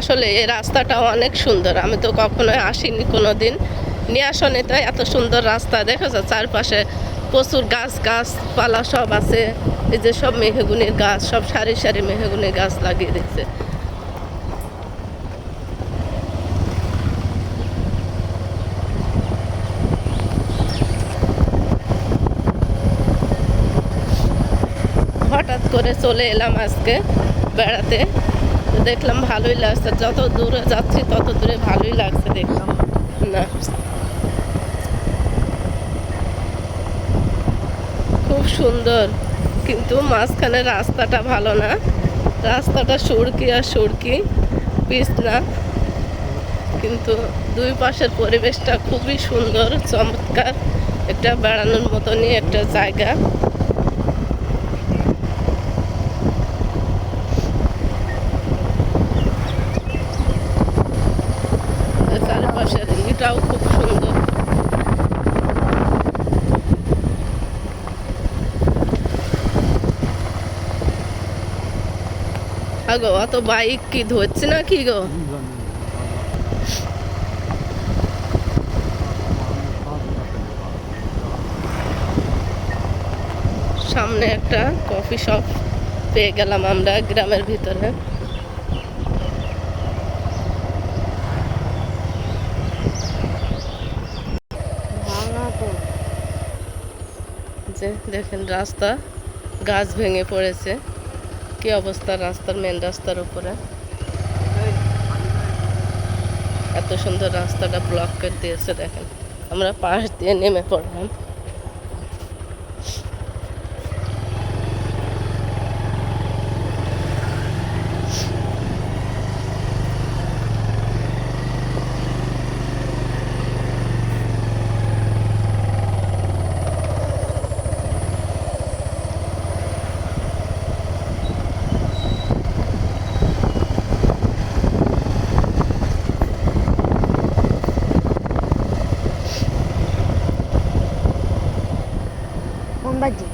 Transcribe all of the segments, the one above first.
আসলে এই রাস্তাটা অনেক সুন্দর। আমি তো কখনোই আসিনি কোনোদিন। নিয়াসনে তো এত সুন্দর রাস্তা দেখেছো, চারপাশে প্রচুর গাছপালা সব আছে। এই যে সব মেহগুনির গাছ, সব সারি সারি মেহগুনির গাছ লাগিয়ে দিচ্ছে। হঠাৎ করে চলে এলাম আজকে বেড়াতে, তো দেখলাম ভালোই লাগছে। যত দূরে যাচ্ছি তত দূরে ভালোই লাগছে দেখলাম। না, খুব সুন্দর, কিন্তু মাঝখানে রাস্তাটা ভালো না। রাস্তাটা সুড়কি আর সুড়কি, পিচ না। কিন্তু দুই পাশের পরিবেশটা খুবই সুন্দর, চমৎকার। একটা বেড়ানোর মতনই একটা জায়গা। চারপাশের এটাও খুব সুন্দর। আগো অত বাইক কি ধরছে না কি গো? সামনে একটা কফি শপ পেয়ে গেলাম আমরা গ্রামের ভিতরে। যে দেখেন রাস্তা, গাছ ভেঙে পড়েছে। কি অবস্থা রাস্তার, মেন রাস্তার উপরে এত সুন্দর রাস্তাটা ব্লক করে দিয়েছে। দেখেন আমরা পাশ দিয়ে নেমে পড়লাম। মোমবাতি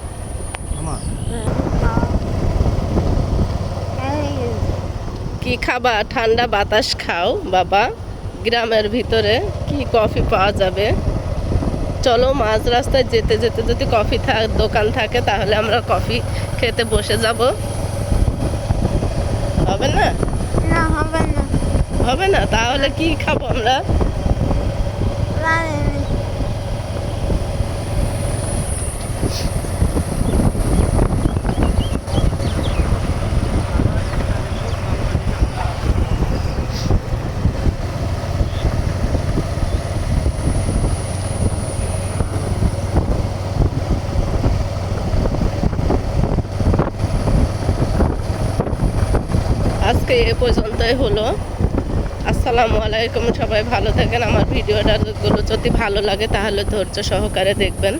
কি খাবা? ঠান্ডা বাতাস খাও বাবা। গ্রামের ভিতরে কি কফি পাওয়া যাবে? চলো মাঝ রাস্তায় যেতে যেতে যদি কফি দোকান থাকে তাহলে আমরা কফি খেতে বসে যাব। হবে না? না, হবে না। হবে না? তাহলে কি খাবো আমরা? আজকে এ পর্যন্তই হলো। আসসালামু আলাইকুম। সবাই ভালো থাকেন। আমার ভিডিওটা যদি ভালো লাগে তাহলে ধৈর্য সহকারে দেখবেন।